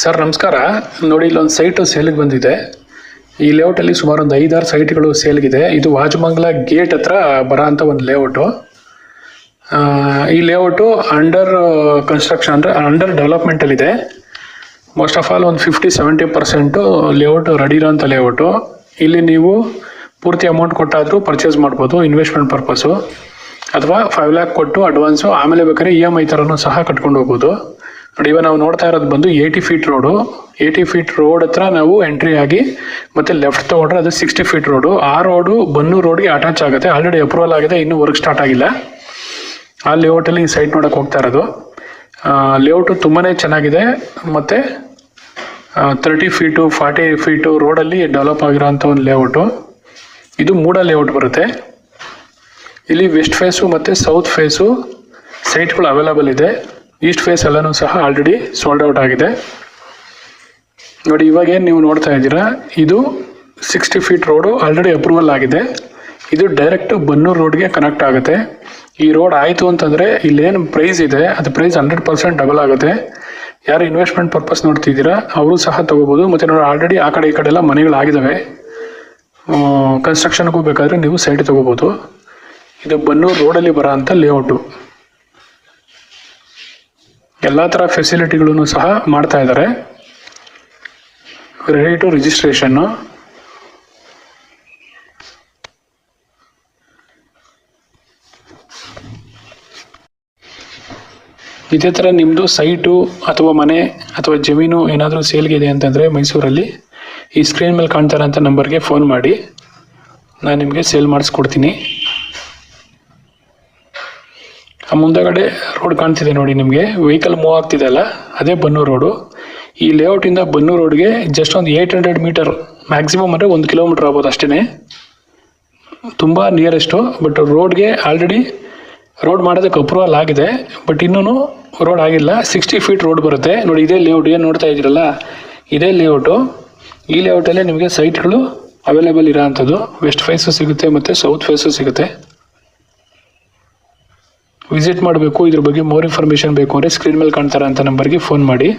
Sir ನಮಸ್ಕಾರ. ನೋಡಿ, ಇಲ್ಲೊಂದು ಸೈಟು ಸೇಲಿಗೆ ಬಂದಿದೆ. ಈ ಲೇಔಟಲ್ಲಿ ಸುಮಾರು ಒಂದು 5-6 ಸೈಟ್ಗಳು ಸೇಲ್ಗಿದೆ. ಇದು ವಾಜಮಂಗಲ ಗೇಟ್ ಹತ್ರ ಬರೋ ಅಂಥ ಒಂದು ಲೇಔಟು. ಈ ಲೇಔಟು ಅಂಡರ್ ಕನ್ಸ್ಟ್ರಕ್ಷನ್ ಅಂದರೆ ಅಂಡರ್ ಡೆವಲಪ್ಮೆಂಟಲ್ಲಿದೆ. ಮೋಸ್ಟ್ ಆಫ್ ಆಲ್ ಒಂದು 50-70% ಲೇಔಟ್ ರೆಡಿ ಇರೋಂಥ ಲೇಔಟು. ಇಲ್ಲಿ ನೀವು ಪೂರ್ತಿ ಅಮೌಂಟ್ ಕೊಟ್ಟಾದರೂ ಪರ್ಚೇಸ್ ಮಾಡ್ಬೋದು ಇನ್ವೆಸ್ಟ್ಮೆಂಟ್ ಪರ್ಪಸ್ಸು, ಅಥವಾ 5 lakh ಕೊಟ್ಟು ಅಡ್ವಾನ್ಸು, ಆಮೇಲೆ ಬೇಕಾದ್ರೆ EMI ಥರನೂ ಸಹ ಕಟ್ಕೊಂಡು ಹೋಗ್ಬೋದು. ನೋಡಿ, ಇವಾಗ ನಾವು ನೋಡ್ತಾ ಇರೋದು ಬಂದು 80 feet ರೋಡು. 80 feet ರೋಡ್ ಹತ್ರ ನಾವು ಎಂಟ್ರಿ ಆಗಿ ಮತ್ತೆ ಲೆಫ್ಟ್ ತಗೊಂಡ್ರೆ ಅದು 60 feet ರೋಡು. ಆ ರೋಡು ಬನ್ನೂರು ರೋಡ್ಗೆ ಅಟ್ಯಾಚ್ ಆಗುತ್ತೆ. ಆಲ್ರೆಡಿ ಅಪ್ರೂವಲ್ ಆಗಿದೆ, ಇನ್ನೂ ವರ್ಕ್ ಸ್ಟಾರ್ಟ್ ಆಗಿಲ್ಲ. ಆ ಲೇಔಟಲ್ಲಿ ಈ ಸೈಟ್ ನೋಡೋಕೆ ಹೋಗ್ತಾ ಇರೋದು. ಲೇಔಟು ತುಂಬಾ ಚೆನ್ನಾಗಿದೆ. ಮತ್ತು 30 feet 40 feet ರೋಡಲ್ಲಿ ಡೆವಲಪ್ ಆಗಿರೋಂಥ ಒಂದು ಲೇಔಟು. ಇದು ಮೂಡ ಲೇಔಟ್ ಬರುತ್ತೆ. ಇಲ್ಲಿ ವೆಸ್ಟ್ ಫೇಸು ಮತ್ತು ಸೌತ್ ಫೇಸು ಸೈಟ್ಗಳು ಅವೈಲೇಬಲ್ ಇದೆ. ಈಸ್ಟ್ ಫೇಸ್ ಎಲ್ಲನೂ ಸಹ ಆಲ್ರೆಡಿ ಸೋಲ್ಡ್ ಔಟ್ ಆಗಿದೆ. ನೋಡಿ, ಇವಾಗೇನು ನೀವು ನೋಡ್ತಾ ಇದ್ದೀರಾ, ಇದು 60 feet ರೋಡು ಆಲ್ರೆಡಿ ಅಪ್ರೂವಲ್ ಆಗಿದೆ. ಇದು ಡೈರೆಕ್ಟ್ ಬನ್ನೂರು ರೋಡ್ಗೆ ಕನೆಕ್ಟ್ ಆಗುತ್ತೆ. ಈ ರೋಡ್ ಆಯಿತು ಅಂತಂದರೆ ಇಲ್ಲೇನು ಪ್ರೈಸ್ ಇದೆ ಅದು ಪ್ರೈಸ್ 100% ಡಬಲ್ ಆಗುತ್ತೆ. ಯಾರು ಇನ್ವೆಸ್ಟ್ಮೆಂಟ್ ಪರ್ಪಸ್ ನೋಡ್ತಿದ್ದೀರಾ ಅವರು ಸಹ ತೊಗೋಬೋದು. ಮತ್ತು ನೋಡಿ, ಆಲ್ರೆಡಿ ಆ ಕಡೆ ಈ ಕಡೆ ಎಲ್ಲ ಮನೆಗಳಾಗಿದ್ದಾವೆ. ಕನ್ಸ್ಟ್ರಕ್ಷನ್ಗೂ ಬೇಕಾದರೆ ನೀವು ಸೈಟ್ ತೊಗೋಬೋದು. ಇದು ಬನ್ನೂರು ರೋಡಲ್ಲಿ ಬರೋ ಅಂಥ ಲೇಔಟು. ಎಲ್ಲ ಥರ ಫೆಸಿಲಿಟಿಗಳನ್ನು ಸಹ ಮಾಡ್ತಾ ಇದ್ದಾರೆ. ರೆಡಿ ಟು ರಿಜಿಸ್ಟ್ರೇಷನ್ನು. ಇದೇ ಥರ ನಿಮ್ಮದು ಸೈಟು ಅಥವಾ ಮನೆ ಅಥವಾ ಜಮೀನು ಏನಾದರೂ ಸೇಲ್ಗಿದೆ ಅಂತಂದರೆ ಮೈಸೂರಲ್ಲಿ ಈ ಸ್ಕ್ರೀನ್ ಮೇಲೆ ಕಾಣ್ತಾ ಇರೋಂಥ ನಂಬರ್ಗೆ ಫೋನ್ ಮಾಡಿ, ನಾನು ನಿಮಗೆ ಸೇಲ್ ಮಾಡಿಸ್ಕೊಡ್ತೀನಿ. ಆ ಮುಂದಗಡೆ ರೋಡ್ ಕಾಣ್ತಿದೆ ನೋಡಿ, ನಿಮಗೆ ವೆಹಿಕಲ್ ಮೂವ್ ಆಗ್ತಿದೆ ಅಲ್ಲ, ಅದೇ ಬನ್ನೂರು ರೋಡು. ಈ ಲೇಔಟಿಂದ ಬನ್ನೂರು ರೋಡ್ಗೆ ಜಸ್ಟ್ ಒಂದು 800 meter ಮ್ಯಾಕ್ಸಿಮಮ್ ಅಂದರೆ 1 kilometer ಆಗ್ಬೋದು ಅಷ್ಟೇ. ತುಂಬ ನಿಯರೆಸ್ಟು. ಬಟ್ ರೋಡ್ಗೆ ಆಲ್ರೆಡಿ ರೋಡ್ ಮಾಡೋದಕ್ಕೆ ಅಪ್ರೂವಲ್ ಆಗಿದೆ, ಬಟ್ ಇನ್ನೂ ರೋಡ್ ಆಗಿಲ್ಲ. 60 feet ರೋಡ್ ಬರುತ್ತೆ ನೋಡಿ. ಇದೇ ಲೇಔಟ್ ಏನು ನೋಡ್ತಾ ಇದ್ದೀರಲ್ಲ, ಇದೇ ಲೇಔಟು. ಈ ಲೇಔಟಲ್ಲೇ ನಿಮಗೆ ಸೈಟ್ಗಳು ಅವೈಲೇಬಲ್ ಇರೋ ಅಂಥದ್ದು. ವೆಸ್ಟ್ ಫೇಸು ಸಿಗುತ್ತೆ ಮತ್ತು ಸೌತ್ ಫೇಸು ಸಿಗುತ್ತೆ. ವಿಸಿಟ್ ಮಾಡಬೇಕು, ಇದ್ರ ಬಗ್ಗೆ ಮೋರ್ ಇನ್ಫಾರ್ಮೇಷನ್ ಬೇಕು ಅಂದರೆ ಸ್ಕ್ರೀನ್ ಮೇಲೆ ಕಾಣ್ತಾರೆ ಅಂತ ನಂಬರ್ಗೆ ಫೋನ್ ಮಾಡಿ.